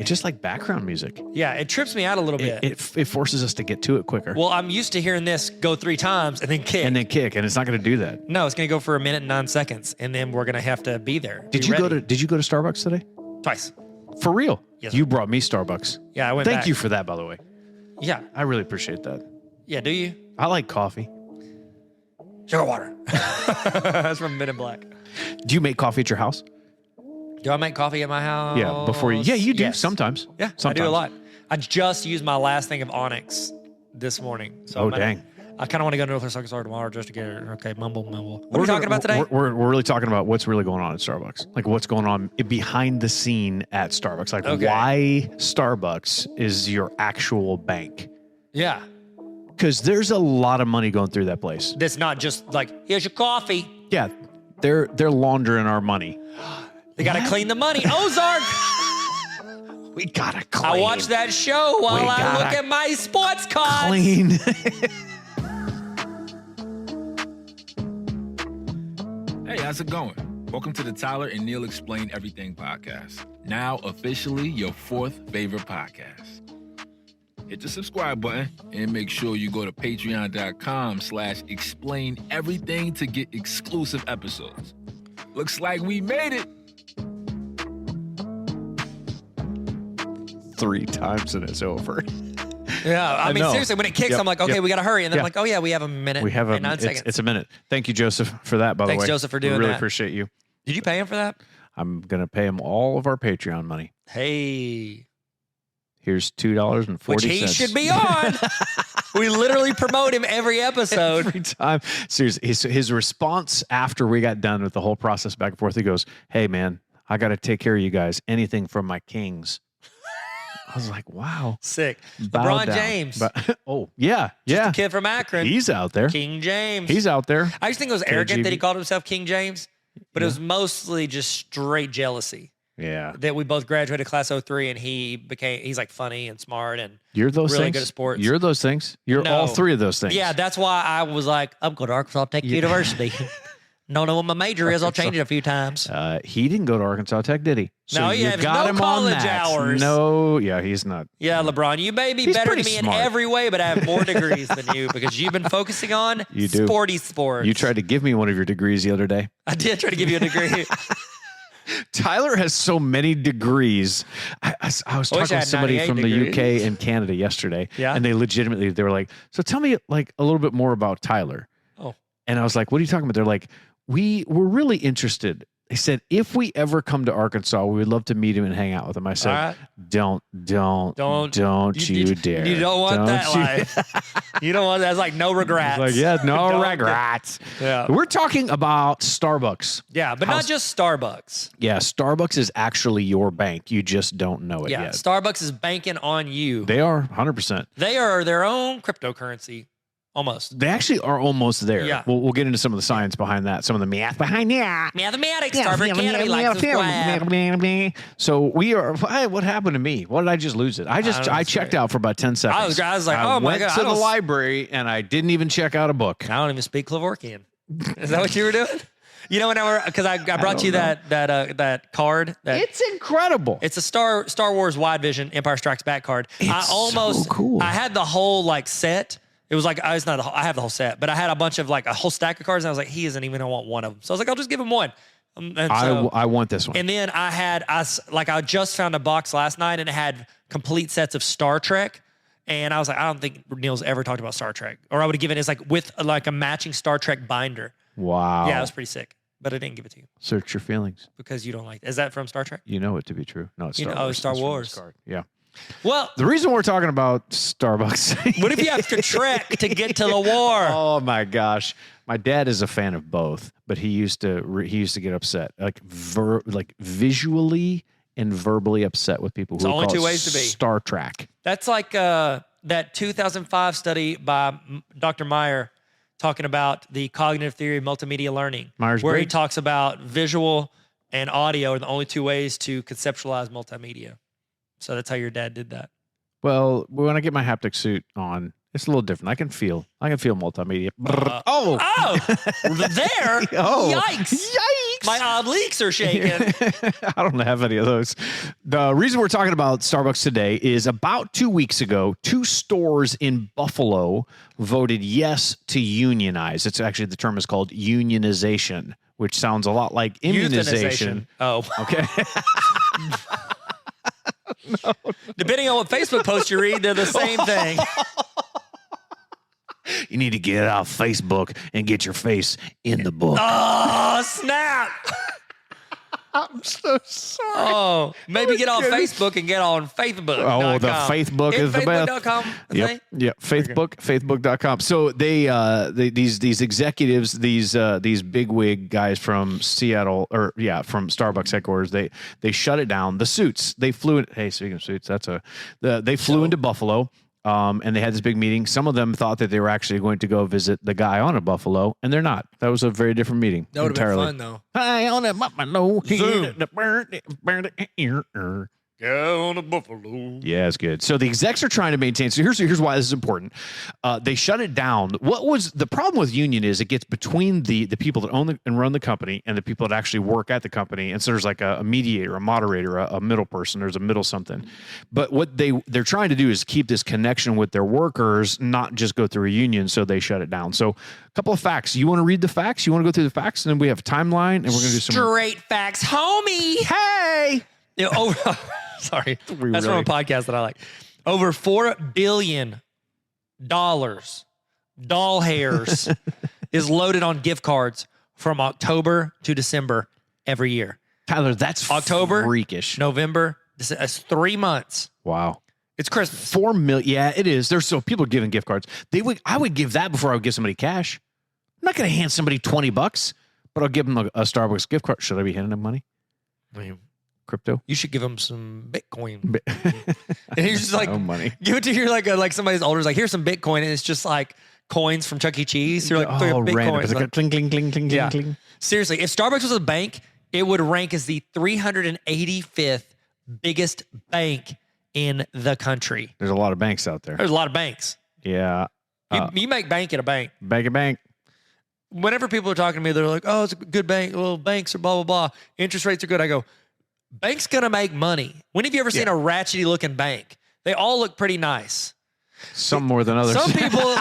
It's just like background music. Yeah, it trips me out a little bit. It forces us to get to it quicker. Well, I'm used to hearing this go 3 times and then kick. And it's not going to do that. No, it's going to go for 1 minute and 9 seconds, and then we're going to have to be there. Did you go to Starbucks today? Twice. For real? Yes. You brought me Starbucks. Yeah, I went Thank back. you for that, by the way. Yeah. I really appreciate that. Yeah, do you? I like coffee. Sugar water. That's from Men in Black. Do you make coffee at your house? Do I make coffee at my house? Yeah, before you. Yeah, you do Yes. sometimes. Yeah, sometimes. I do a lot. I just used my last thing of Onyx this morning. So dang. I kind of want to go to Northwest Arkansas tomorrow just to get it. Okay, mumble. What are we talking about today? We're really talking about what's really going on at Starbucks. Like what's going on behind the scene at Starbucks. Like why Starbucks is your actual bank. Yeah. Because there's a lot of money going through that place. That's not just like, here's your coffee. Yeah, they're laundering our money. They got to clean the money. Ozark. We got to clean. I watch that show while I look at my sports cards. Clean. Hey, how's it going? Welcome to the Tyler and Neil Explain Everything podcast. Now officially your 4th favorite podcast. Hit the subscribe button and make sure you go to patreon.com/explain everything to get exclusive episodes. Looks like we made it. 3 times and it's over. Yeah, I mean, seriously, when it kicks, Yep, I'm like, okay, yep. we got to hurry. And then I'm Yeah. like, oh, yeah, we have a minute and 9 seconds. It's a minute. Thank you, Joseph, for that, by the way. Thanks, Joseph, for doing really that. appreciate you. Did you pay him for that? I'm going to pay him all of our Patreon money. Hey. Here's $2.40. Which he should be on. We literally promote him every episode. Every time. Seriously, his response after we got done with the whole process back and forth, he goes, hey, man, I got to take care of you guys. Anything from my kings. I was like, wow. Sick. Bow LeBron down. James. Yeah. The kid from Akron. He's out there. King James. He's out there. I just think it was arrogant KGB. that he called himself King James, but it was mostly just straight jealousy. Yeah. That we both graduated class 03 and he's like funny and smart and You're those really things? good at sports. You're those things? You're all 3 of those things. Yeah, that's why I was like, I'm going to Arkansas Tech University. Don't know what my major is. I'll change it a few times. He didn't go to Arkansas Tech, did he? No, he has no college hours. No, yeah, he's not. Yeah, LeBron, you may be better than me in every way, but I have more degrees than you because you've been focusing on sporty sports. You tried to give me one of your degrees the other day. I did try to give you a degree. Tyler has so many degrees. I was talking to somebody from the UK and Canada yesterday, and they were like, so tell me like a little bit more about Tyler. Oh. And I was like, what are you talking about? They're like, we're really interested. They said, if we ever come to Arkansas, we would love to meet him and hang out with him. I said, don't you dare. You don't want that life. You don't want that. It's like no regrets. Like, yeah, no regrets. Yeah. We're talking about Starbucks. Yeah, but not just Starbucks. Yeah, Starbucks is actually your bank. You just don't know it yet. Starbucks is banking on you. They are 100%. They are their own cryptocurrency. Almost. They actually are almost there. Yeah. We'll get into some of the science behind that, some of the math behind that. Mathematics, Tarver Academy likes to So we are. What happened to me? What did I just lose it? I checked out for about 10 seconds. I was like, oh my God. I went to the library and I didn't even check out a book. I don't even speak Kevorkian. Is that what you were doing? You know, because I brought you that card. It's incredible. It's a Star Wars Wide Vision Empire Strikes Back card. It's so cool. I had the whole set. It was like, I have the whole set, but I had a bunch of like a whole stack of cards and I was like, he isn't even going to want one of them. So I was like, I'll just give him one. I want this one. And then I just found a box last night and it had complete sets of Star Trek. And I was like, I don't think Neil's ever talked about Star Trek. Or I would have given it with like a matching Star Trek binder. Wow. Yeah, it was pretty sick. But I didn't give it to you. Search your feelings. Because you don't like it. Is that from Star Trek? You know it to be true. No, it's Star Wars. Star Wars. Card. Yeah. Well, the reason we're talking about Starbucks. What if you have to trek to get to the war? Oh my gosh. My dad is a fan of both, but he used to get upset, like visually and verbally upset with people who only call 2 ways to be. Star Trek. That's like that 2005 study by Dr. Meyer talking about the cognitive theory of multimedia learning, where he talks about visual and audio are the only 2 ways to conceptualize multimedia. So that's how your dad did that. Well, when I get my haptic suit on, it's a little different. I can feel multimedia. There? Oh, Yikes. leaks. My odd leaks are shaking. I don't have any of those. The reason we're talking about Starbucks today is about 2 weeks ago, 2 stores in Buffalo voted yes to unionize. It's actually, the term is called unionization, which sounds a lot like immunization. Oh, okay. No. Depending on what Facebook post you read, they're the same thing. You need to get off Facebook and get your face in the book. Oh, snap. I'm so sorry. Oh, maybe get off Facebook and get on Facebook. Oh, the Facebook is the best. Facebook.com. Yep. Facebook.com. So these executives, these bigwig guys from Seattle, from Starbucks headquarters, they shut it down. The suits, they flew in. Hey, speaking of suits, they flew into Buffalo. And they had this big meeting. Some of them thought that they were actually going to go visit the guy on a Buffalo, and they're not. That was a very different meeting. That would have been fun, though. Hi, on a Buffalo. Zoom. Go on a Buffalo. Yeah, it's good. So the execs are trying to maintain. So here's why this is important. They shut it down. What was the problem with union is it gets between the people that own and run the company and the people that actually work at the company. And so there's like a mediator, a moderator, a middle person. There's a middle something. But what they're trying to do is keep this connection with their workers, not just go through a union. So they shut it down. So a couple of facts. You want to read the facts? You want to go through the facts? And then we have a timeline, and we're going to do some straight facts, homie. Hey. Sorry. That's from a podcast that I like. Over $4 billion doll hairs is loaded on gift cards from October to December every year. Tyler, that's October, freakish. November, that's 3 months. Wow. It's Christmas. 4 million. Yeah, it is. There's so people giving gift cards. I would give that before I would give somebody cash. I'm not going to hand somebody $20, but I'll give them a Starbucks gift card. Should I be handing them money? Crypto? You should give them some Bitcoin. And he's just like, money. Give it to your like somebody's older is like, here's some Bitcoin, and it's just like coins from Chuck E. Cheese. You're like, Bitcoin. It's like cling, cling, cling, cling, yeah. cling. Seriously, if Starbucks was a bank, it would rank as the 385th biggest bank in the country. There's a lot of banks out there. There's a lot of banks. Yeah. You make bank at a bank. Bank. Whenever people are talking to me, they're like, oh, it's a good bank. Well, banks are blah, blah, blah. Interest rates are good. I go, bank's going to make money. When have you ever seen a ratchety looking bank? They all look pretty nice. Some more than others. Some people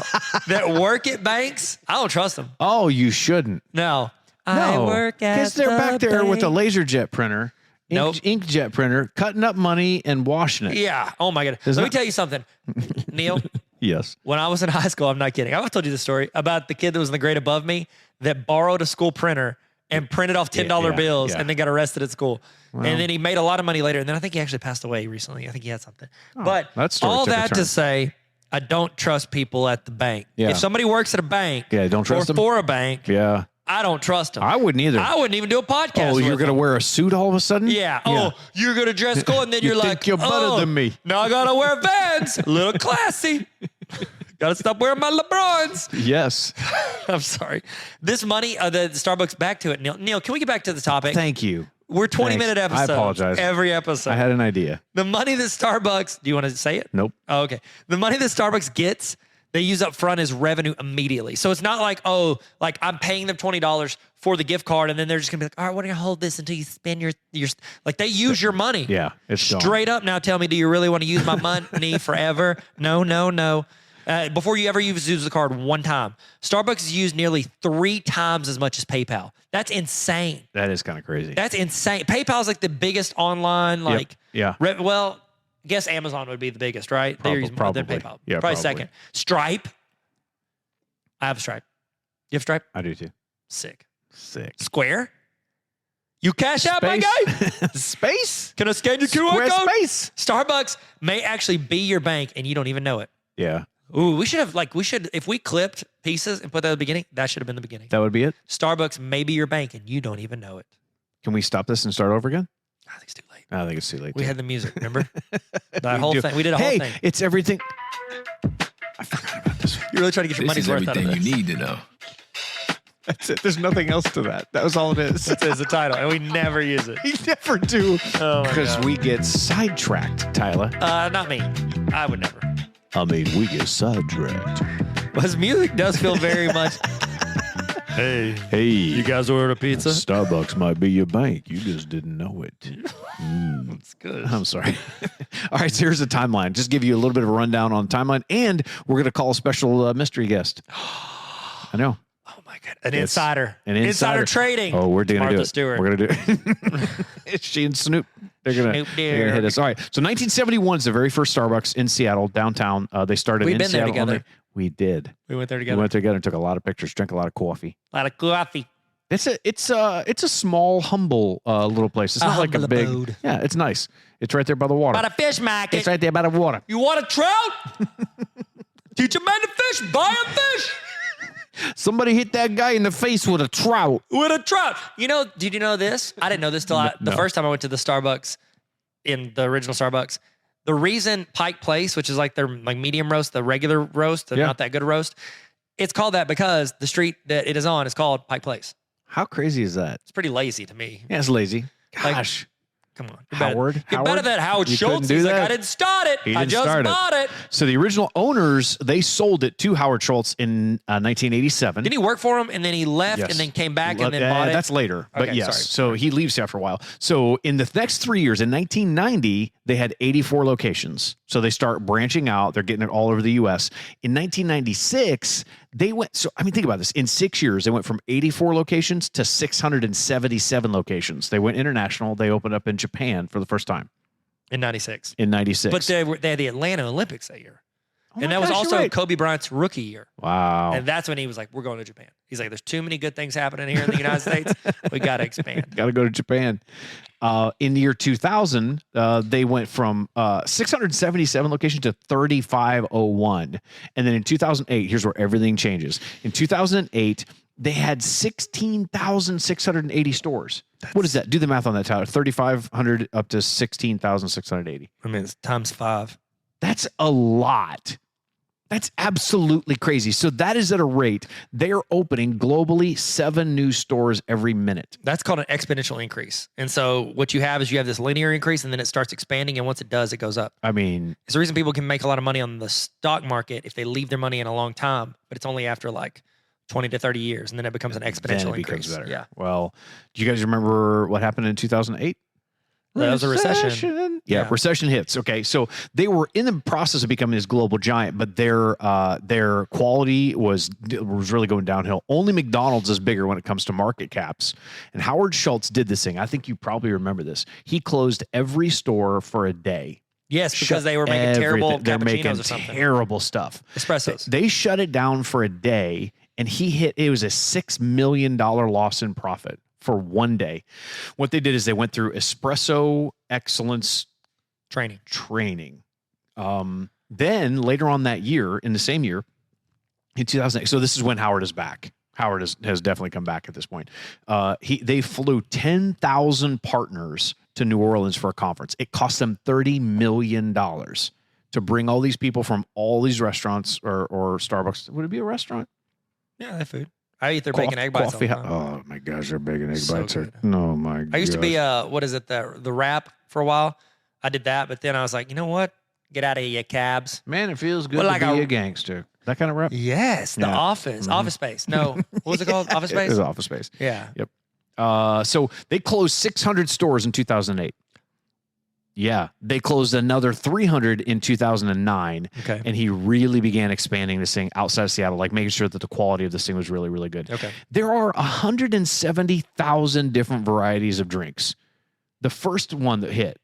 that work at banks, I don't trust them. Oh, you shouldn't. No. I work at because they're back there bank with a laser jet printer, inkjet printer, cutting up money and washing it. Yeah. Oh, my God. Let me tell you something, Neil. Yes. When I was in high school, I'm not kidding. I've told you the story about the kid that was in the grade above me that borrowed a school printer and printed off $10 bills and then got arrested at school. Well, and then he made a lot of money later. And then I think he actually passed away recently. I think he had something. But all that to say, I don't trust people at the bank. Yeah. If somebody works at a bank don't trust them. For a bank, I don't trust them. I wouldn't either. I wouldn't even do a podcast. Oh, you're going to wear a suit all of a sudden? Yeah. Oh, you're going to dress cool. And then you're like, you're better than me. Now I got to wear Vans. A little classy. Got to stop wearing my LeBrons. Yes. I'm sorry. This money, the Starbucks, back to it, Neil. Neil, can we get back to the topic? Thank you. We're 20-minute episodes. I apologize. Every episode. I had an idea. The money that Starbucks, do you want to say it? Nope. Oh, okay. The money that Starbucks gets, they use up front as revenue immediately. So it's not like, I'm paying them $20 for the gift card, and then they're just gonna be like, all right, we're gonna hold this until you spend your like they use your money. Yeah, it's straight up. Now tell me, do you really want to use my money forever? No. Before you ever use the card one time. Starbucks is used nearly 3 times as much as PayPal. That's insane. That is kind of crazy. That's insane. PayPal is like the biggest online, I guess Amazon would be the biggest, right? They're using more than PayPal. Yeah, probably second. Stripe. I have Stripe. You have Stripe? I do too. Sick. Square? You cash out, my guy? Space? Can I scan your QR code? Space. Starbucks may actually be your bank and you don't even know it. Yeah. Ooh, we should if we clipped pieces and put that at the beginning, that should have been the beginning. That would be it? Starbucks may be your bank and you don't even know it. Can we stop this and start over again? I think it's too late. I think it's too late. We had the music, remember? That whole thing. We did a whole thing. Hey, it's everything. I forgot about this one. You're really trying to get your money's worth out of this. This is everything you need to know. That's it. There's nothing else to that. That was all it is. That's the title, and we never use it. We never do. Oh, because we get sidetracked, Tyler. Not me. I would never. I mean, we get sidetracked. But his music does feel very much... Hey, Hey, you guys ordered a pizza? Starbucks might be your bank. You just didn't know it. That's good. I'm sorry. All right, so here's the timeline. Just give you a little bit of a rundown on the timeline, and we're going to call a special mystery guest. I know. Oh my god, an insider. Insider trading. Oh, we're going to do Martha it. Stewart. We're going to do it. It's she and Snoop. They're gonna hit us. All right. So 1971 is the very first Starbucks in Seattle, downtown. They started We've in been there Seattle. together. We did. We went there together. We went together and took a lot of pictures, drank a lot of coffee. A lot of coffee. It's a small, humble little place. It's not like a big. Abode. Yeah, it's nice. It's right there by the water. By the fish market. It's right there by the water. You want a trout? Teach a man to fish. Buy a fish. Somebody hit that guy in the face with a trout. With a trout. You know, did you know this? I didn't know this till the first time I went to the Starbucks, in the original Starbucks. The reason Pike Place, which is like their like medium roast, the regular roast, the not that good roast, it's called that because the street that it is on is called Pike Place. How crazy is that? It's pretty lazy to me. Yeah, it's lazy. Gosh. Come on. Howard. Get better than Howard You Schultz. couldn't do He's that? like, I didn't start it. He I didn't just start it. bought it. So the original owners, they sold it to Howard Schultz in 1987. Didn't he work for him and then he left Yes. and then came back and then bought it? That's later, but Okay, yes. sorry. So he leaves after a while. So in the next 3 years, in 1990, they had 84 locations. So they start branching out. They're getting it all over the U.S. In 1996, they went. So I mean, think about this. In 6 years, they went from 84 locations to 677 locations. They went international. They opened up in Japan for the first time In 96. in 96. But they had the Atlanta Olympics that year. Oh And my that was gosh, also you're right. Kobe Bryant's rookie year. Wow. And that's when he was like, we're going to Japan. He's like, there's too many good things happening here in the United States. We got to expand. Got to go to Japan. In the year 2000, they went from 677 locations to 3,501. And then in 2008, here's where everything changes. In 2008, they had 16,680 stores. What is that? Do the math on that, Tyler. 3,500 up to 16,680. I mean, it's times 5. That's a lot. That's absolutely crazy. So that is at a rate. They are opening globally 7 new stores every minute. That's called an exponential increase. And so what you have is you have this linear increase and then it starts expanding. And once it does, it goes up. I mean, It's the reason people can make a lot of money on the stock market if they leave their money in a long time, but it's only after like 20 to 30 years. And then it becomes an exponential increase. Becomes better. Yeah. Well, do you guys remember what happened in 2008? That was a recession. Yeah, Yeah. recession hits. Okay, so they were in the process of becoming this global giant, but their quality was really going downhill. Only McDonald's is bigger when it comes to market caps. And Howard Schultz did this thing. I think you probably remember this. He closed every store for a day. Yes, because they were making terrible They're making cappuccinos or something. terrible stuff. Espressos. They shut it down for a day, and it was a $6 million loss in profit for one day. What they did is they went through espresso excellence Training. Then later on that year, in the same year, in 2008, so this is when Howard is back. Howard has definitely come back at this point. They flew 10,000 partners to New Orleans for a conference. It cost them $30 million to bring all these people from all these restaurants or Starbucks. Would it be a restaurant? Yeah, that food. I eat their bacon egg bites. Coffee. All the time. Oh my gosh, their bacon egg So bites are. good. Oh my god. I used to be what is it, the wrap for a while. I did that, but then I was like, you know what? Get out of here, cabs. Man, it feels good Well, to like be a a gangster. That kind of rap. Yes, the Yeah. Office. Mhm. Office Space. No. What was it called? Office Space? It was Office Space. Yeah. So they closed 600 stores in 2008. Yeah, they closed another 300 in 2009, Okay. and he really began expanding this thing outside of Seattle, like making sure that the quality of this thing was really, really good. Okay. There are 170,000 different varieties of drinks. The first one that hit,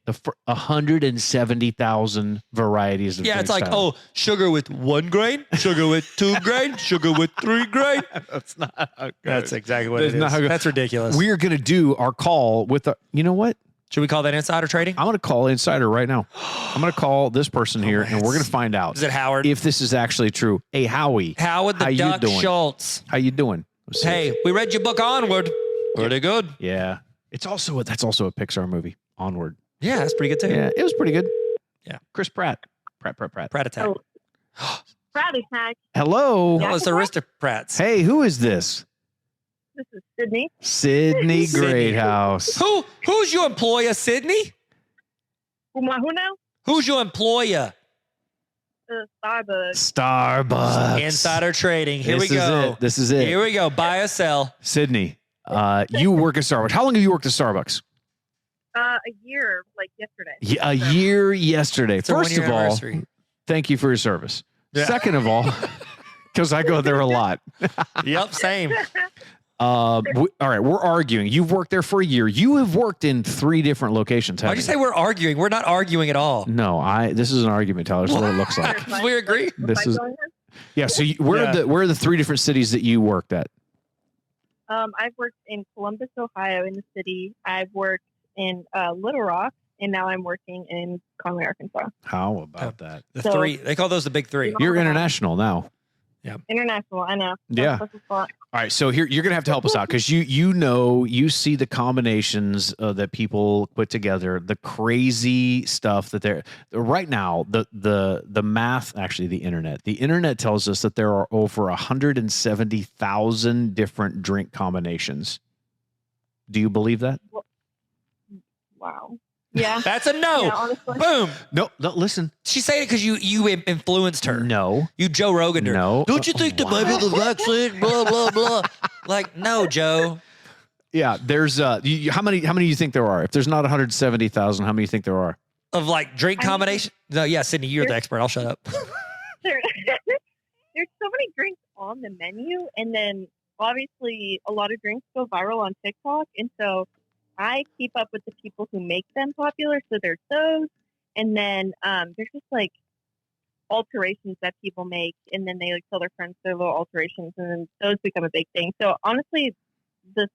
170,000 varieties of Yeah, drinks. it's like, Tyler. sugar with 1 grain, sugar with 2 grain, sugar with 3 grain. That's not how it That's goes. exactly what That's it not is. how it goes. That's ridiculous. We are going to do our call with the, you know what? Should we call that insider trading? I'm going to call Insider right now. I'm going to call this person here, and we're going to find out Is it Howard? if this is actually true. Hey, Howie. Howard the how you Duck doing? Schultz. How you doing? Let's see. Hey, we read your book Onward. Pretty good. Yeah. That's also a Pixar movie, Onward. Yeah, that's pretty good too. Yeah, it was pretty good. Yeah. Chris Pratt. Pratt. Pratt Attack. Pratt Attack. Hello. Oh, it's the Aristocrats. Hey, who is this? This is Sydney. Sydney Sydney. Greathouse. Who's your employer, Sydney? Who now? Who's your employer? Starbucks. Insider trading. Here we This is go. it. This is it. Here we go. Buy or sell. Sydney, you work at Starbucks. How long have you worked at Starbucks? A year, like yesterday. Yeah, a year yesterday. It's a First of one-year all, anniversary. thank you for your service. Yeah. Second of all, because I go there a lot. Yep, same. All right, we're arguing. You've worked there for a year. You have worked in 3 different locations. Why'd you say we're arguing? We're not arguing at all. No, this is an argument, Tyler. This is what it looks like. We agree. This is So where are the 3 different cities that you worked at? I've worked in Columbus, Ohio, in the city. I've worked in Little Rock, and now I'm working in Conway, Arkansas. How about that? The 3. They call those the big 3. You're international now. Yeah. International, I know. Yeah. All right, so here you're gonna have to help us out because you see the combinations that people put together, the crazy stuff that they're right now. The math, actually, the internet tells us that there are over 170,000 different drink combinations. Do you believe that? Wow. Yeah. That's a no. Yeah, honestly. Boom. No, Listen. She's saying it because you influenced her. No. You Joe Rogan'd her. No. Don't you think that maybe the vaccine, blah, blah, blah. Like, no, Joe. Yeah, there's how many do you think there are? If there's not 170,000, how many do you think there are? Of like drink combination? No, yeah, Sydney, you're the expert. I'll shut up. There's so many drinks on the menu, and then obviously a lot of drinks go viral on TikTok, and so I keep up with the people who make them popular. So there's those, and then there's just like alterations that people make, and then they like tell their friends their little alterations, and then those become a big thing. So honestly, the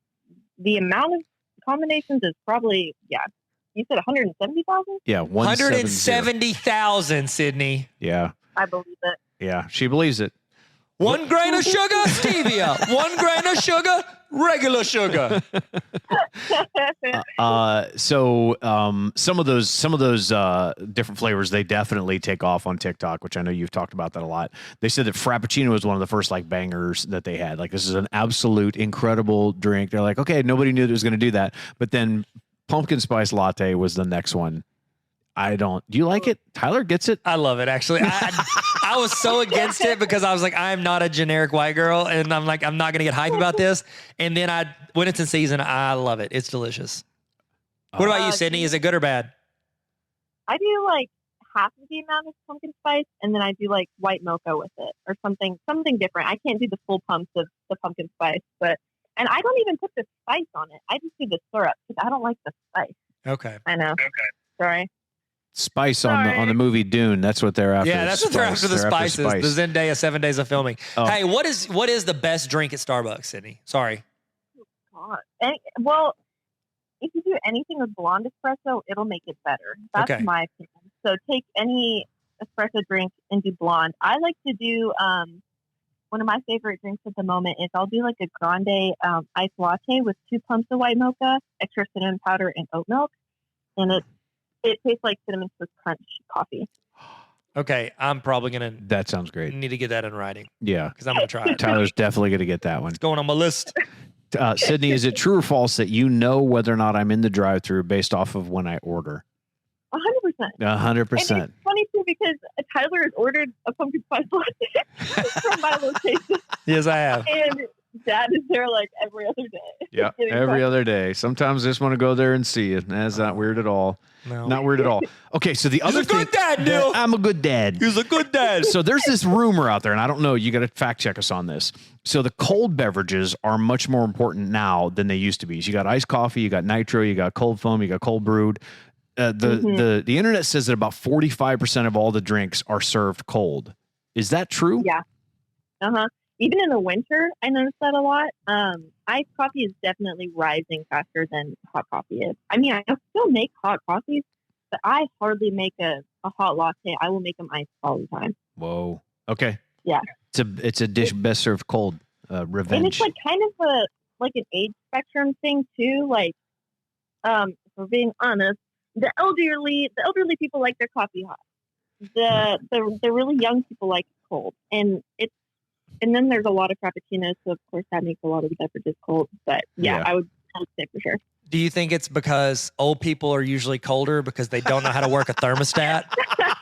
amount of combinations is probably You said 170,000? Yeah, 170,000, Sydney. Yeah. I believe it. Yeah, she believes it. 1 grain of sugar, stevia. 1 grain of sugar, regular sugar. So some of those different flavors, they definitely take off on TikTok, which I know you've talked about that a lot. They said that Frappuccino was one of the first like bangers that they had. Like, this is an absolute incredible drink. They're like, okay, nobody knew that it was going to do that. But then pumpkin spice latte was the next one. Do you like it? Tyler gets it. I love it, actually. I was so against it because I was like, I'm not a generic white girl. And I'm like, I'm not going to get hype about this. And then when it's in season, I love it. It's delicious. What about you, Sydney? Is it good or bad? I do like half of the amount of pumpkin spice, and then I do like white mocha with it or something different. I can't do the full pumps of the pumpkin spice, and I don't even put the spice on it. I just do the syrup because I don't like the spice. Okay. I know. Okay. Sorry. Spice on the movie Dune. That's what they're after. Yeah, that's what they're after. The spices. The Zendaya 7 days of filming. Oh. Hey, what is the best drink at Starbucks, Sydney? Sorry. Oh, God. Well, if you do anything with blonde espresso, it'll make it better. That's my opinion. So take any espresso drink and do blonde. I like to do one of my favorite drinks at the moment is I'll do like a grande iced latte with 2 pumps of white mocha, extra cinnamon powder, and oat milk, and it tastes like Cinnamon Twist Crunch coffee. Okay, I'm probably going to... That sounds great. Need to get that in writing. Yeah. Because I'm going to try it. Tyler's definitely going to get that one. It's going on my list. Sydney, is it true or false that you know whether or not I'm in the drive-thru based off of when I order? 100%. 100%. And it's funny, too, because Tyler has ordered a pumpkin spice latte from my location. Yes, I have. And Dad is there like every other day. Yeah, every other day. Sometimes I just want to go there and see it. That's not weird at all. No. Not weird at all. Okay, so the other thing... He's a good dad, Neil. I'm a good dad. He's a good dad. So there's this rumor out there, and I don't know. You got to fact check us on this. So the cold beverages are much more important now than they used to be. So you got iced coffee, you got nitro, you got cold foam, you got cold brewed. The internet says that about 45% of all the drinks are served cold. Is that true? Yeah. Even in the winter, I noticed that a lot. Iced coffee is definitely rising faster than hot coffee is. I mean, I still make hot coffees, but I hardly make a hot latte. I will make them iced all the time. Whoa. Okay. Yeah. It's a dish best served cold. Revenge. And it's like kind of an age spectrum thing too. Like, if we're being honest, the elderly people like their coffee hot. The really young people like it cold, and then there's a lot of frappuccinos, so of course that makes a lot of the beverages cold. But I would I would say for sure. Do you think it's because old people are usually colder because they don't know how to work a thermostat?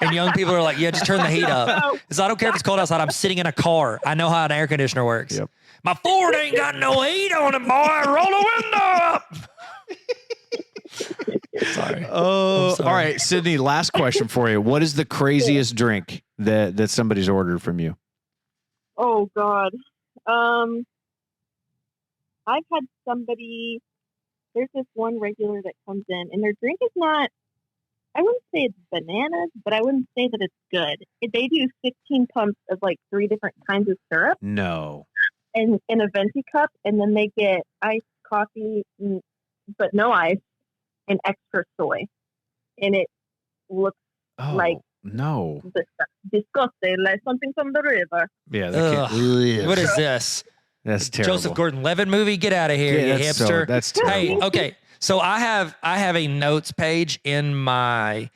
And young people are like, yeah, just turn the heat up. Because I don't care if it's cold outside. I'm sitting in a car. I know how an air conditioner works. Yep. My Ford ain't got no heat on it, boy. Roll the window up. Sorry. Oh, sorry. all right, Sydney. Last question for you. What is the craziest drink that somebody's ordered from you? Oh God. I've had somebody. There's this one regular that comes in, and their drink is not. I wouldn't say it's bananas, but I wouldn't say that it's good. They do 15 pumps of like 3 different kinds of syrup. No. And in a venti cup, and then they get iced coffee, but no ice, and extra soy, and it looks like no disgusting, like something from the river. Yeah. What is this? That's terrible. Joseph Gordon-Levitt movie? Get out of here, you hipster. That's terrible. Hey, okay. So I have a notes page in my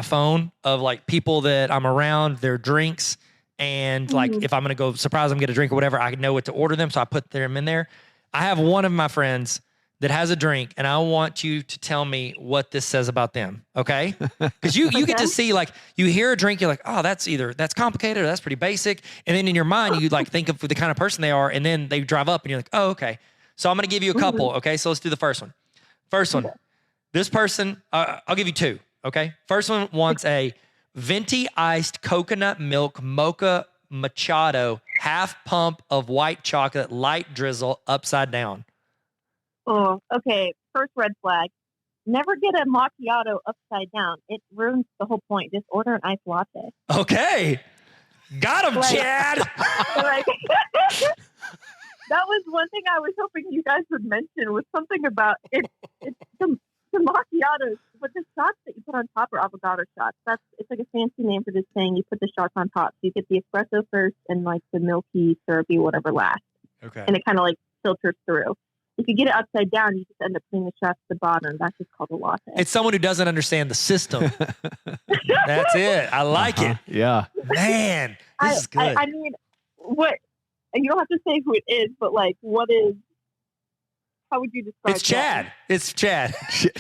phone of like people that I'm around, their drinks, and like if I'm gonna go surprise them, get a drink or whatever, I know what to order them, so I put them in there. I have one of my friends that has a drink, and I want you to tell me what this says about them, okay? Because you get to see, like, you hear a drink, you're like, oh, that's complicated or that's pretty basic, and then in your mind you like think of the kind of person they are, and then they drive up and you're like, oh, okay. So I'm gonna give you a couple, okay? So let's do the first one. First one, this person, I'll give you 2, okay? First one wants a venti iced coconut milk mocha macchiato, half pump of white chocolate, light drizzle, upside down. Oh, okay. First red flag. Never get a macchiato upside down. It ruins the whole point. Just order an iced latte. Okay. Got him, Chad. Like, that was one thing I was hoping you guys would mention, was something about it. It's the macchiatos, but the shots that you put on top are avocado shots. It's like a fancy name for this thing. You put the shots on top. So you get the espresso first and like the milky, syrupy, whatever last. Okay. And it kind of like filters through. If you get it upside down, you just end up putting the shots at the bottom. That's just called a latte. It's someone who doesn't understand the system. That's it. I like it. Yeah. Man, this is good. I mean, what? You don't have to say who it is, but like, how would you describe It's Chad. that? It's Chad.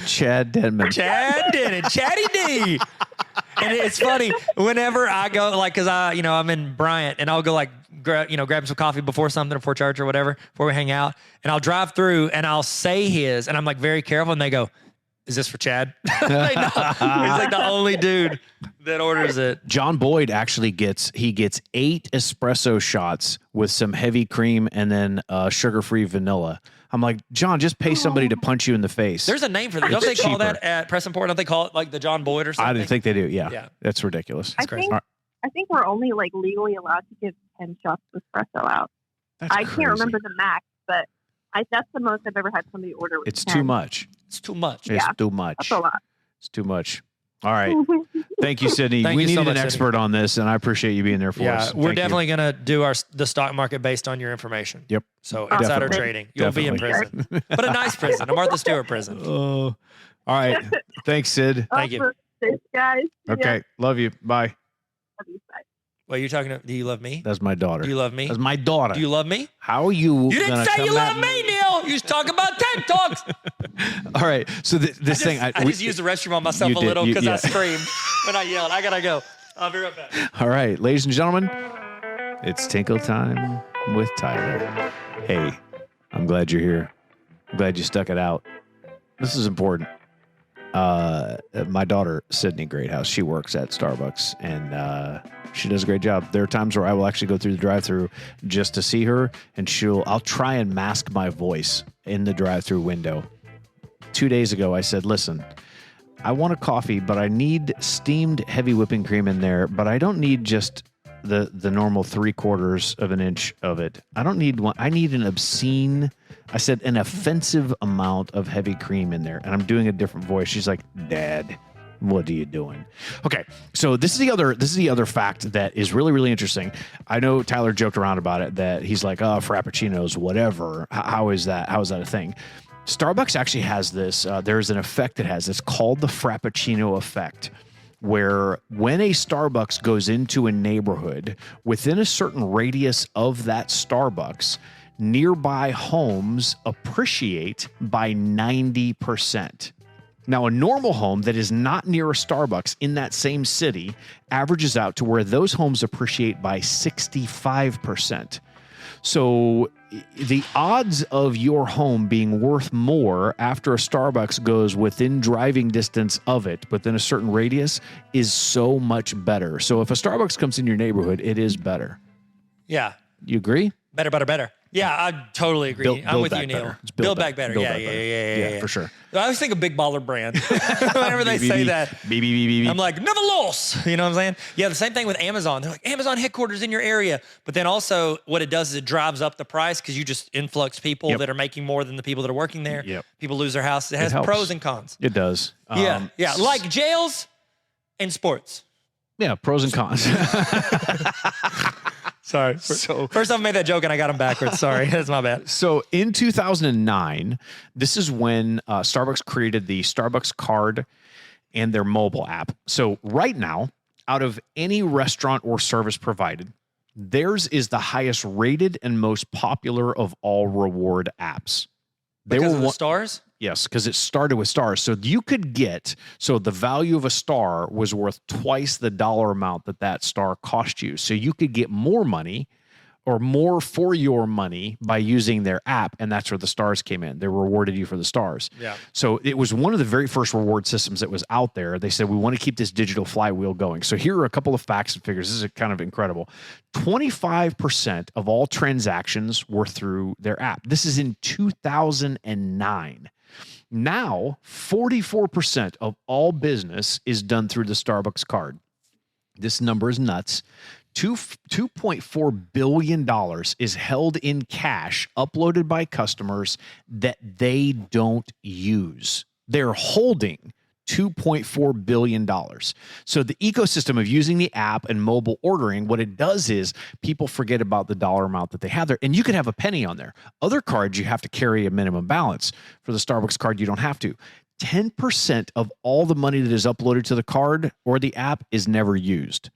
Chad Denman. Chad did it. Chatty D. And it's funny whenever I go, like, cause I'm in Bryant, and I'll go like, grab some coffee before something, before church or whatever, before we hang out. And I'll drive through and I'll say his, and I'm like very careful, and they go, is this for Chad? They know. He's like the only dude that orders it. John Boyd actually gets 8 espresso shots with some heavy cream and then sugar-free vanilla. I'm like, John, just pay somebody to punch you in the face. There's a name for that. Don't they call that at Press and Port? Don't they call it like the John Boyd or something? I think they do. Yeah. That's ridiculous. I think we're only like legally allowed to give 10 shots of espresso out. I can't remember the max, but that's the most I've ever had somebody order. With It's 10. too much. It's too much. It's too much. That's a lot. It's too much. All right. Thank you, Sydney. Thank we you need so an much, expert Sydney. on this, and I appreciate you being there for us. We're definitely going to do the stock market based on your information. Yep. So insider trading. You'll be in prison. But a nice prison, a Martha Stewart prison. Oh, all right. Thanks, Sid. Thank you. Thanks, guys. Okay. Love you. Bye. Love you. Bye. Well, you're talking to, do you love me? That's my daughter. Do you love me? That's my daughter. Do you love me? How are you? You didn't say you love me, Neil. You was talking about TED Talks. All right. So this thing, I just used the restroom on myself a little because I screamed when I yelled. I gotta go. I'll be right back. All right, ladies and gentlemen, it's Tinkle Time with Tyler. Hey, I'm glad you're here. I'm glad you stuck it out. This is important. My daughter, Sydney Greathouse, she works at Starbucks, and she does a great job. There are times where I will actually go through the drive-thru just to see her, and I'll try and mask my voice in the drive-thru window. 2 days ago, I said, listen, I want a coffee, but I need steamed heavy whipping cream in there, but I don't need just the normal 3/4 of an inch of it. I don't need one. I need an obscene, I said, an offensive amount of heavy cream in there. And I'm doing a different voice. She's like, Dad, what are you doing? Okay, so this is the other fact that is really, really interesting. I know Tyler joked around about it, that he's like, oh, frappuccinos, whatever. How is that a thing? Starbucks actually has this. There's an effect it has. It's called the Frappuccino effect, where when a Starbucks goes into a neighborhood within a certain radius of that Starbucks, nearby homes appreciate by 90%. Now, a normal home that is not near a Starbucks in that same city averages out to where those homes appreciate by 65%. So the odds of your home being worth more after a Starbucks goes within driving distance of it, within a certain radius, is so much better. So if a Starbucks comes in your neighborhood, it is better. Yeah. You agree? Better. Yeah, I totally agree. I'm with you, Neil. Build back better. Yeah, for sure. I always think of big baller brand. Whenever they say that, I'm like, never lost. You know what I'm saying? Yeah, the same thing with Amazon. They're like, Amazon headquarters in your area. But then also what it does is it drives up the price because you just influx people that are making more than the people that are working there. Yep. People lose their houses. It has pros and cons. It does. Yeah, like jails and sports. Yeah, pros and cons. Sorry. First I made that joke and I got him backwards. Sorry. That's my bad. So in 2009, this is when Starbucks created the Starbucks card and their mobile app. So right now, out of any restaurant or service provided, theirs is the highest rated and most popular of all reward apps. Because of the stars? Yes, because it started with stars. So you could so the value of a star was worth twice the dollar amount that star cost you. So you could get more money or more for your money by using their app. And that's where the stars came in. They rewarded you for the stars. Yeah. So it was one of the very first reward systems that was out there. They said, we want to keep this digital flywheel going. So here are a couple of facts and figures. This is kind of incredible. 25% of all transactions were through their app. This is in 2009. Now, 44% of all business is done through the Starbucks card. This number is nuts. $2.4 billion is held in cash uploaded by customers that they don't use. They're holding $2.4 billion. So the ecosystem of using the app and mobile ordering, what it does is people forget about the dollar amount that they have there. And you could have a penny on there. Other cards, you have to carry a minimum balance. For the Starbucks card, you don't have to. 10% of all the money that is uploaded to the card or the app is never used.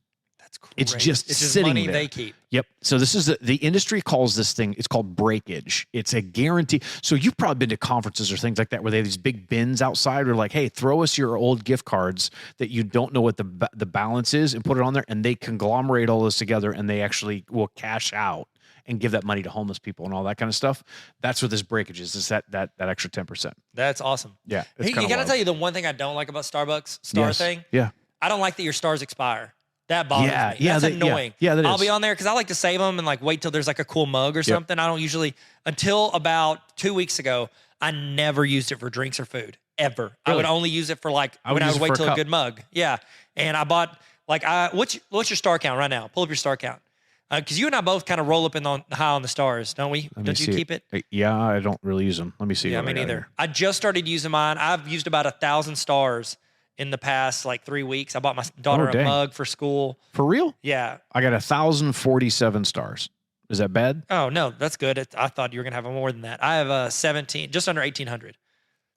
It's just sitting money there. They keep. Yep. So this is the industry calls this thing, it's called breakage. It's a guarantee. So you've probably been to conferences or things like that where they have these big bins outside or like, hey, throw us your old gift cards that you don't know what the balance is and put it on there. And they conglomerate all this together and they actually will cash out and give that money to homeless people and all that kind of stuff. That's what this breakage is that extra 10%. That's awesome. Yeah. Hey, you got to tell you the one thing I don't like about Starbucks thing. Yeah. I don't like that your stars expire. That bothers me. Yeah, that's annoying. Yeah, that is. I'll be on there because I like to save them and like wait till there's like a cool mug or something. I don't usually, until about 2 weeks ago, I never used it for drinks or food ever. Really? I would only use it for like when I would wait till a good mug. Yeah. And I bought like, what's your star count right now? Pull up your star count. Because you and I both kind of roll up high on the stars, don't we? Don't you keep it? Yeah, I don't really use them. Let me see. Yeah, me neither. I just started using mine. I've used about 1,000 stars in the past like 3 weeks. I bought my daughter a mug for school. For real? Yeah. I got 1,047 stars. Is that bad? Oh, no, that's good. I thought you were going to have more than that. I have 17, just under 1,800.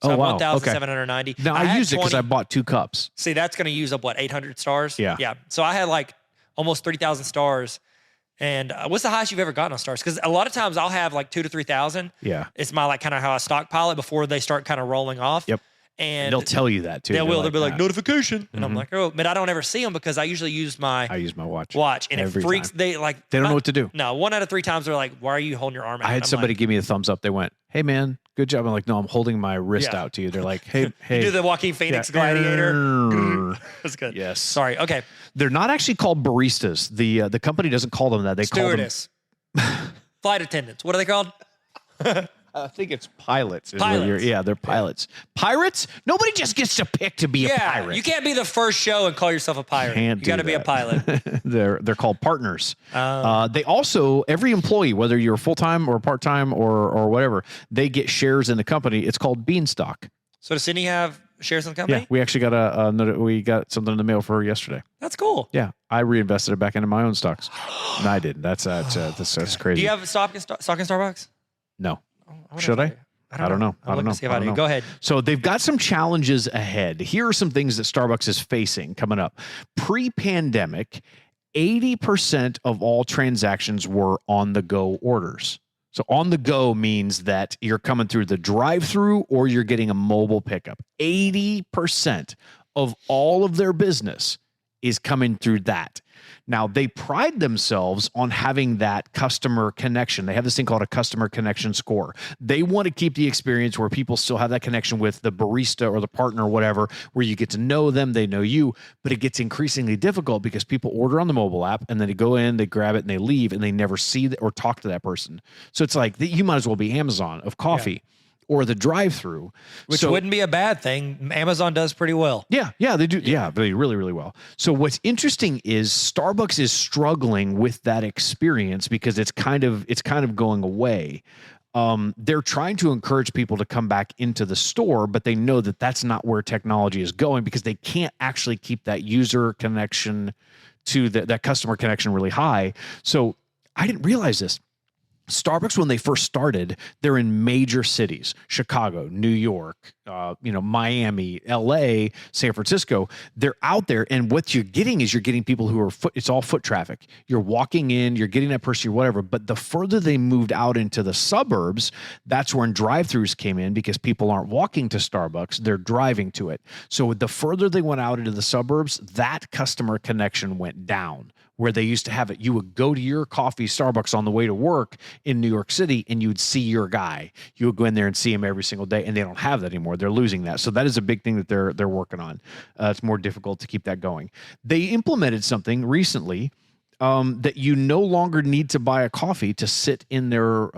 So oh, wow. 1,790. Now I used it because I bought 2 cups. See, that's going to use up, 800 stars? Yeah. Yeah. So I had like almost 3,000 stars. And what's the highest you've ever gotten on stars? Because a lot of times I'll have like 2,000 to 3,000. Yeah. It's my like kind of how I stockpile it before they start kind of rolling off. Yep. And they'll tell you that too. They'll be like notification, and I'm like, oh, but I don't ever see them because I usually use my watch, and it freaks. Time. They don't know what to do. No, 1 out of 3 times they're like, why are you holding your arm out? I had somebody give me a thumbs up. They went, hey man, good job. I'm like, no, I'm holding my wrist out to you. They're like, hey. You do the Joaquin Phoenix gladiator. That's good. Yes. Sorry. Okay. They're not actually called baristas. The company doesn't call them that. They Stewardess. Call them flight attendants. What are they called? I think it's pilots. Pilots. They're pilots. Pirates? Nobody just gets to pick to be a pirate. You can't be the first show and call yourself a pirate. You got to be a pilot. They're called partners. They also, every employee, whether you're full-time or part-time or whatever, they get shares in the company. It's called Beanstalk. So does Sydney have shares in the company? Yeah, we actually got we got something in the mail for her yesterday. That's cool. Yeah, I reinvested it back into my own stocks. No, I didn't. That's crazy. Do you have stock in Starbucks? No. Should I? I don't know. I don't know. See if I do. Go ahead. So they've got some challenges ahead. Here are some things that Starbucks is facing coming up. Pre-pandemic, 80% of all transactions were on-the-go orders. So on the go means that you're coming through the drive-through or you're getting a mobile pickup. 80% of all of their business is coming through that. Now, they pride themselves on having that customer connection. They have this thing called a customer connection score. They want to keep the experience where people still have that connection with the barista or the partner or whatever, where you get to know them, they know you, but it gets increasingly difficult because people order on the mobile app and then they go in, they grab it and they leave and they never see or talk to that person. So it's like you might as well be Amazon of coffee. Yeah. Or the drive-through, which wouldn't be a bad thing. Amazon does pretty well. Yeah, they do. Yeah, they really, really well. So what's interesting is Starbucks is struggling with that experience because it's kind of going away. They're trying to encourage people to come back into the store, but they know that that's not where technology is going because they can't actually keep that user connection to that customer connection really high. So I didn't realize this. Starbucks, when they first started, they're in major cities: Chicago, New York, Miami, LA, San Francisco. They're out there, and what you're getting is people who are it's all foot traffic. You're walking in, you're getting that person or whatever. But the further they moved out into the suburbs, that's when drive-thrus came in because people aren't walking to Starbucks, they're driving to it. So the further they went out into the suburbs, that customer connection went down. Where they used to have it, you would go to your coffee Starbucks on the way to work in New York City and you would see your guy. You would go in there and see him every single day, and they don't have that anymore. They're losing that. So that is a big thing that they're working on. It's more difficult to keep that going. They implemented something recently that you no longer need to buy a coffee to sit in their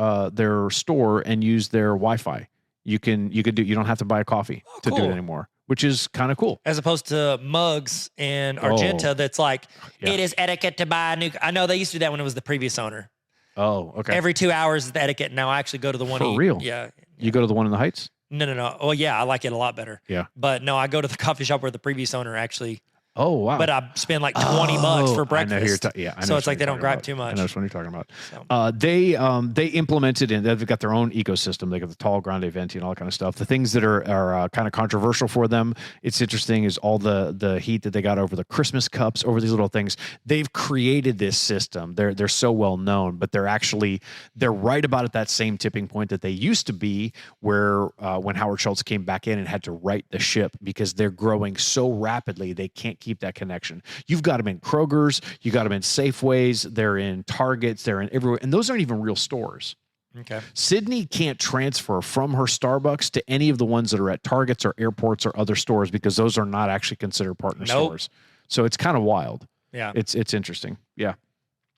store and use their Wi-Fi. You don't have to buy a coffee to do it anymore, which is kind of cool. As opposed to Mugs and Argenta, that's like, it is etiquette to buy a new. I know they used to do that when it was the previous owner. Oh, okay. Every 2 hours is the etiquette. Now I actually go to the one. For real? Yeah. You go to the one in the Heights? No. Oh, yeah. I like it a lot better. Yeah. But no, I go to the coffee shop where the previous owner actually. Oh, wow. But I spend like $20 for breakfast. I know I know so it's like they don't gripe too much. I know what you're talking about. So. They implemented, and they've got their own ecosystem. They got the tall grande venti and all that kind of stuff. The things that are kind of controversial for them, it's interesting, is all the heat that they got over the Christmas cups, over these little things. They've created this system. They're so well known, but they're right about at that same tipping point that they used to be, where when Howard Schultz came back in and had to right the ship because they're growing so rapidly, they can't keep that connection. You've got them in Kroger's, you got them in Safeways, they're in Targets, they're in everywhere, and those aren't even real stores. Okay. Sydney can't transfer from her Starbucks to any of the ones that are at Targets or airports or other stores because those are not actually considered partner stores. So it's kind of wild. Yeah. It's interesting. Yeah.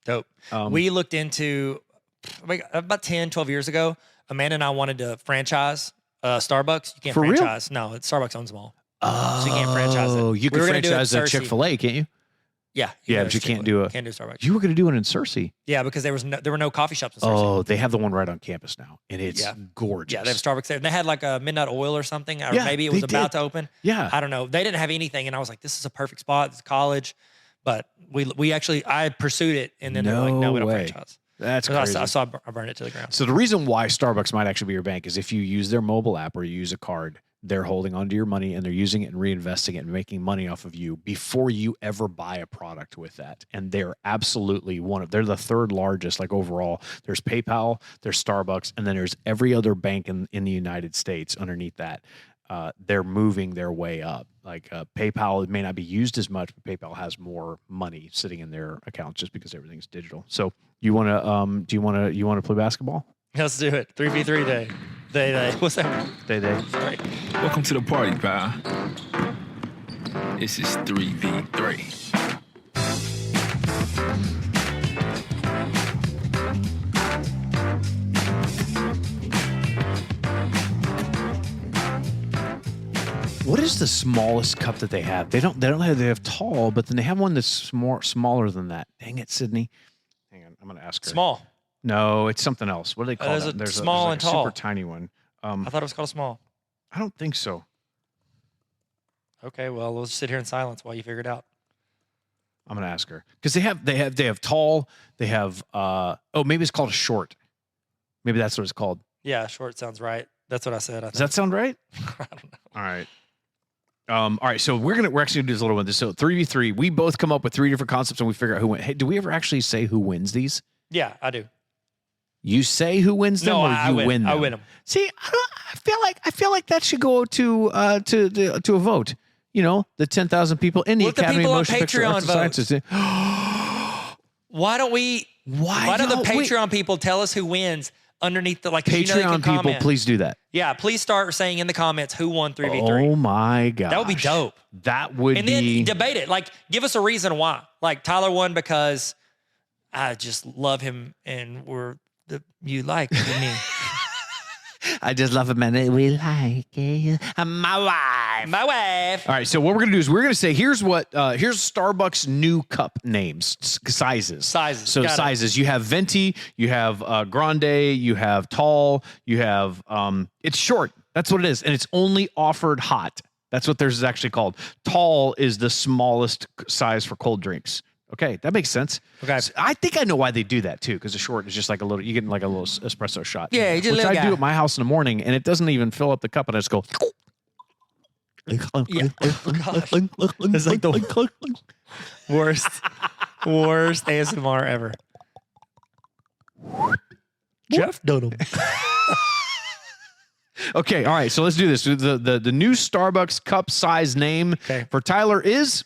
Dope. We looked into about 10, 12 years ago, Amanda and I wanted to franchise Starbucks. You can't For franchise. Real? No, Starbucks owns them all. Oh, so you can't franchise it. You can franchise a Chick-fil-A, can't you? Yeah. But you can't do Starbucks. You were going to do it in Searcy. Yeah, because there were no coffee shops in Searcy. Oh, they have the one right on campus now, and it's gorgeous. Yeah, they have Starbucks there. And they had like a Midnight Oil or something, or maybe it was about to open. Yeah. I don't know. They didn't have anything, and I was like, this is a perfect spot. It's college. But I pursued it, and then they're like, no, we don't franchise. That's crazy. I burned it to the ground. So the reason why Starbucks might actually be your bank is if you use their mobile app or you use a card, they're holding onto your money and they're using it and reinvesting it and making money off of you before you ever buy a product with that. And they're absolutely they're the third largest, like overall. There's PayPal, there's Starbucks, and then there's every other bank in the United States underneath that. They're moving their way up. Like PayPal, it may not be used as much, but PayPal has more money sitting in their accounts just because everything's digital. So you want to, do you want to play basketball? Let's do it. 3v3 day. Day. What's that? Day. Right. Welcome to the party, pal. This is 3v3. What is the smallest cup that they have? They have tall, but then they have one that's smaller than that. Dang it, Sydney. Hang on, I'm gonna ask her. Small. No, it's something else. What do they call that? There's small and tall. Super tiny one. I thought it was called small. I don't think so. Okay, well, we'll just sit here in silence while you figure it out. I'm gonna ask her because they have tall. They have maybe it's called a short. Maybe that's what it's called. Yeah, short sounds right. That's what I said. Does that sound right? I don't know. All right. So we're actually gonna do this little one. So 3v3. We both come up with 3 different concepts and we figure out who wins. Hey, do we ever actually say who wins these? Yeah, I do. You say who wins them, or you win them? I win them. See, I feel like that should go to a vote. You know, the 10,000 people in the Academy of Motion Picture Arts and Sciences. Why don't the Patreon people tell us who wins underneath the Patreon people? Comment. Please do that. Yeah, please start saying in the comments who won 3v3. Oh my god, that would be dope. That would and then debate it. Like, give us a reason why. Like, Tyler won because I just love him and you like me. I just love him and we like it. My wife. All right. So what we're gonna do is we're gonna say here's Starbucks new cup names, sizes. So sizes. You have venti, you have grande, you have tall, you have it's short. That's what it is, and it's only offered hot. That's what theirs is actually called. Tall is the smallest size for cold drinks. Okay, that makes sense. Okay, so I think I know why they do that too, because the short is just like you get like a little espresso shot. Yeah, which I do at my house in the morning, and it doesn't even fill up the cup, and I just go. Yeah. It's like the worst ASMR ever. Jeff Dunham. Okay, all right. So let's do this. The new Starbucks cup size name for Tyler is.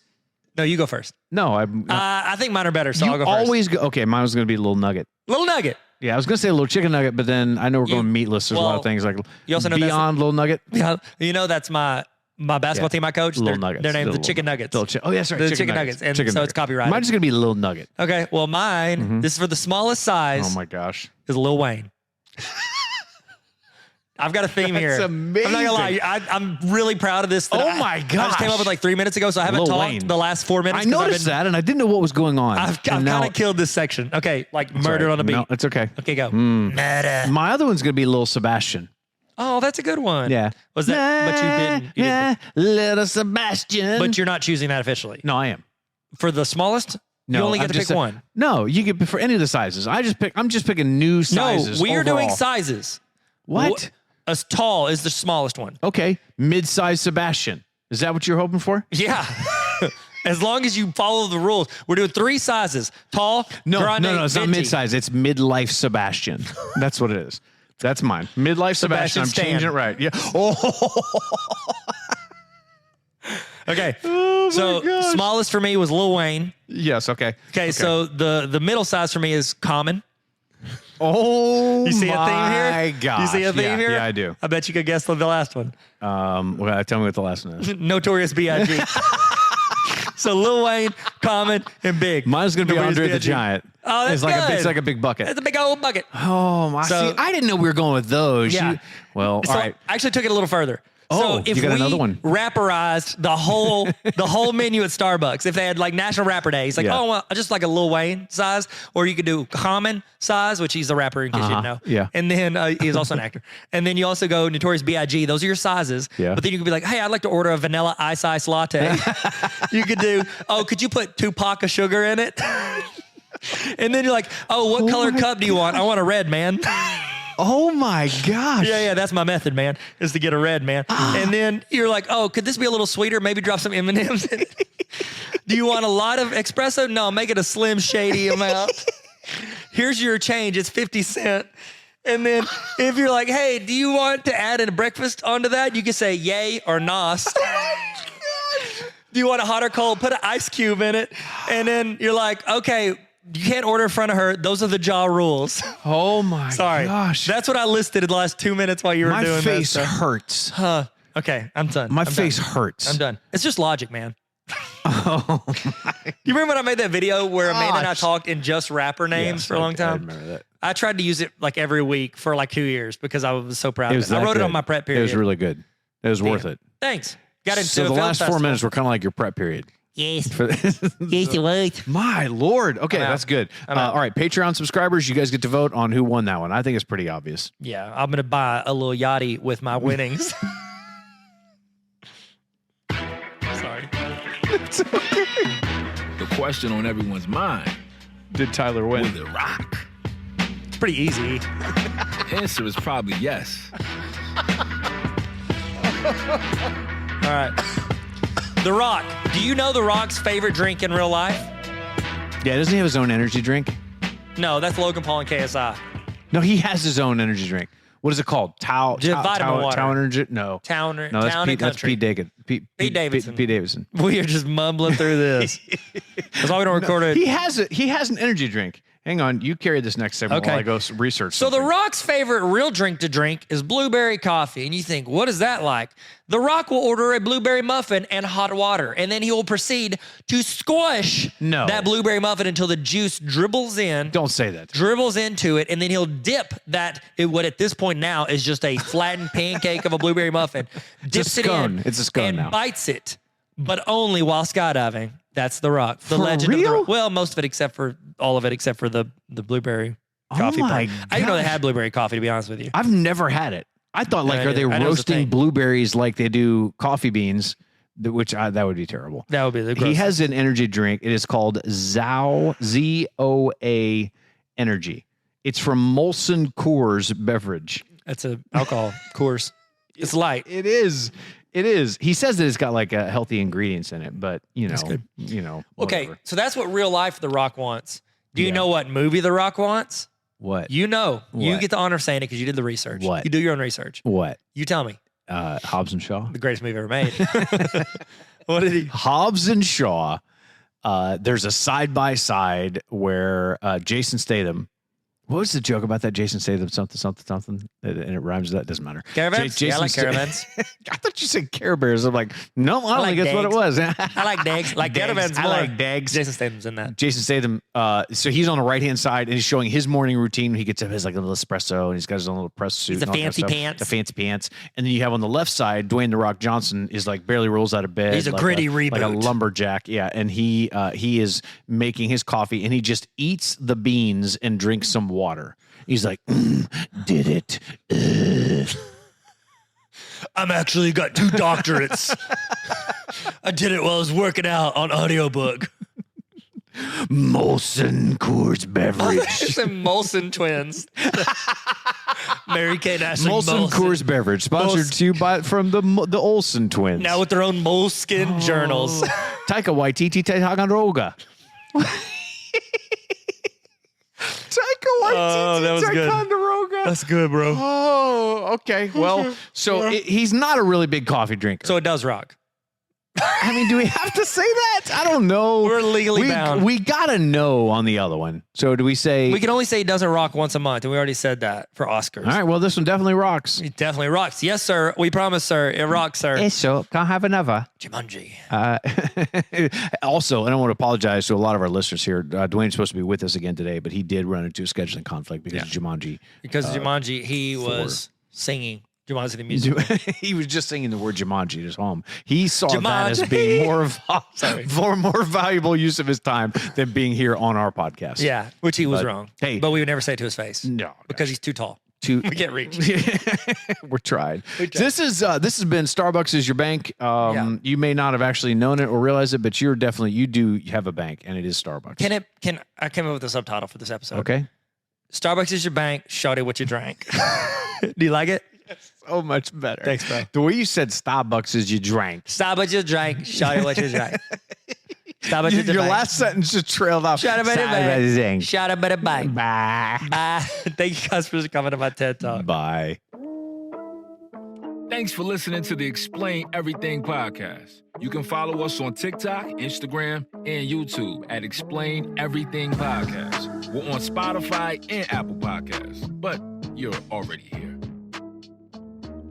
No, you go first. No, I think mine are better, so I'll go first. Always go. Okay, mine was going to be a little nugget. Little nugget. Yeah, I was going to say a little chicken nugget, but then I know we're going meatless. There's a lot of things like you also know Beyond Little Nugget. Yeah, you know that's my basketball team I coach. Little Nuggets. Their name's the Chicken Nuggets. Oh, yeah, sorry. The Chicken Nuggets. And chicken so it's copyrighted. Mine's going to be Little Nugget. Okay, well mine, this is for the smallest size. Oh my gosh. Is Lil Wayne. I've got a theme here. That's amazing. I'm not gonna lie. I'm really proud of this. My gosh. I just came up with like 3 minutes ago, so I haven't talked the last 4 minutes. I noticed that, and I didn't know what was going on. I've kind of killed this section. Okay, like murder on the beat. No, it's okay. Okay, go. Murder. My other one's gonna be Little Sebastian. Oh, that's a good one. Yeah. Was that? But you didn't. Little Sebastian. But you're not choosing that officially. No, I am. For the smallest. No, you only get to pick one. No, you get for any of the sizes. I'm just picking new sizes. No, we are overall. doing sizes. What? As tall is the smallest one. Okay, mid-size Sebastian. Is that what you're hoping for? Yeah. As long as you follow the rules. We're doing 3 sizes. Tall, grande, no, it's not mid-size. It's midlife Sebastian. That's what it is. That's mine. Midlife Sebastian. I'm changing it right. Yeah. Oh. Okay. Oh so gosh. Smallest for me was Lil Wayne. Yes. Okay. Okay. So the middle size for me is Common. Oh, you see a theme here? My gosh. You see a theme here? Yeah, I do. I bet you could guess the last one. Well, tell me what the last one is. Notorious B.I.G. So Lil Wayne, Common, and Big. Mine's gonna be Andre the Giant. Oh, that's good. It's like a big bucket. It's a big old bucket. Oh my! So, see, I didn't know we were going with those. Yeah. All right. I actually took it a little further. Oh, so if you got we another one. Rapperized the whole menu at Starbucks, if they had like National Rapper Days, like well, just like a Lil Wayne size, or you could do Common size, which he's the rapper in case you didn't know. Yeah. And then he's also an actor. And then you also go Notorious B.I.G. Those are your sizes. Yeah. But then you could be like, hey, I'd like to order a vanilla ice latte. You could do, could you put 2 pack of sugar in it? And then you're like, what color cup do you want? I want a red, man. Oh my gosh. Yeah, that's my method, man, is to get a red, man. And then you're like, could this be a little sweeter? Maybe drop some M&Ms in it. Do you want a lot of espresso? No, make it a slim, shady amount. Here's your change. It's 50 cents. And then if you're like, hey, do you want to add a breakfast onto that? You can say yay or nos. Do you want a hot or cold? Put an ice cube in it. And then you're like, okay, you can't order in front of her. Those are the jaw rules. Oh my gosh. That's what I listed in the last 2 minutes while you were doing this. My face hurts. Okay, I'm done. My face hurts. I'm done. It's just logic, man. Oh my. You remember when I made that video where Amanda and I talked in just rapper names for a long time? I remember that. I tried to use it like every week for like 2 years because I was so proud of it. I wrote it on my prep period. It was really good. It was worth it. Thanks. Got into so the last 4 minutes were kind of like your prep period. Yes. Yes, it was. My Lord. Okay, that's good. All right, Patreon subscribers, you guys get to vote on who won that one. I think it's pretty obvious. Yeah, I'm going to buy a little yachty with my winnings. Sorry. It's okay. The question on everyone's mind. Did Tyler win? Will it rock? It's pretty easy. The answer is probably yes. All right. The Rock. Do you know The Rock's favorite drink in real life? Yeah, doesn't he have his own energy drink? No, that's Logan Paul and KSI. No, he has his own energy drink. What is it called? Vitamin water. Town Energy? No. Town That's Country. Pete Davidson. Pete Davidson. We are just mumbling through this. That's why we don't record it. He has an energy drink. Hang on, you carry this next segment while I go research So something. The Rock's favorite real drink to drink is blueberry coffee. And you think, what is that like? The Rock will order a blueberry muffin and hot water. And then he will proceed to squish that blueberry muffin until the juice dribbles in. Don't say that. Dribbles into it. And then he'll dip what at this point now is just a flattened pancake of a blueberry muffin. Dips it in. It's a scone and now. Bites it, but only while skydiving. That's The Rock. The For legend real? of The Rock. Well, most of it except for the blueberry coffee. my part. I didn't know they had blueberry coffee, to be honest with you. I've never had it. I thought are they I know it's a roasting thing. blueberries like they do coffee beans? That would be terrible. That would be the He grossest. has an energy drink. It is called ZOA Energy. It's from Molson Coors Beverage. That's an alcohol course. It's light. It is. He says that it's got like healthy ingredients in it, but good. whatever. Okay, so that's what real life The Rock wants. Do you know what movie The Rock wants? What? You What? get the honor of saying it because you did the research. What? You do your own research. What? You tell me. Hobbs and Shaw. The greatest movie ever made. What did he? Hobbs and Shaw. There's a side by side where Jason Statham. What was the joke about that? Jason Statham something, and it rhymes with that. Doesn't matter. Caravans? I like caravans. I thought you said Care Bears. I'm like, no, I don't think that's what it was. I like Dags. Like Dags. caravans. I more. like Dags. Jason Statham's in that. Jason Statham. So he's on the right hand side and he's showing his morning routine. He gets up his like a little espresso and he's got his own little press suit. He's a and all that fancy stuff. pants. The fancy pants. And then you have on the left side, Dwayne The Rock Johnson is like barely rolls out of bed. He's a like gritty like a reboot. lumberjack. Yeah. And he is making his coffee and he just eats the beans and drinks some water. He's like, did it. I'm actually got 2 doctorates. I did it while I was working out on audiobook. Molson Coors Beverage. It's the Molson twins. Mary Kate Ashley Molson Coors Beverage, sponsored to you from the Olsen twins. Now with their own moleskin journals. Taika Waititi Ticonderoga. Taika Waititi Oh, that was good. Ticonderoga. That's good, bro. Oh, okay. Well, so he's not a really big coffee drinker. So it does rock. I mean, do we have to say that? I don't know. We're legally bound. We gotta know on the other one. So do we say? We can only say it doesn't rock once a month, and we already said that for Oscars. All right. Well, this one definitely rocks. It definitely rocks. Yes, sir. We promise, sir. It rocks, sir. So can't have another. Jumanji. Also, and I want to apologize to a lot of our listeners here. Dwayne's supposed to be with us again today, but he did run into a scheduling conflict because of Jumanji. Because Jumanji, he was singing Jumanji the musical. He was just singing the word Jumanji at his home. He saw that Jumanji. as being more valuable use of his time than being here on our podcast. Yeah, which he was wrong. hey. But we would never say it to his face. No, Because he's too tall. we can't reach. We're tried. This has been Starbucks is your bank. You may not have actually known it or realized it, but you do have a bank, and it is Starbucks. I came up with a subtitle for this episode. Okay. Starbucks is your bank. Shawty, what you drank. Do you like it? So much better. Thanks, bro. The way you said Starbucks is you drank. Starbucks you drank. Shawty, what you drank. Starbucks is your Your bank. last sentence just trailed off. Shout out to the bank. Starbucks. Shout out to the bank. Bye. Bye. Thank you guys for coming to my TED Talk. Bye. Thanks for listening to the Explain Everything podcast. You can follow us on TikTok, Instagram, and YouTube at Explain Everything Podcast. We're on Spotify and Apple Podcasts, but you're already here.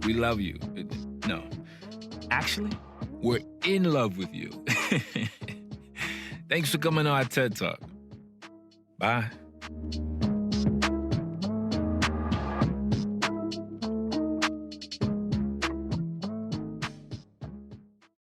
We love you. No, actually, we're in love with you. Thanks for coming on our TED Talk. Bye.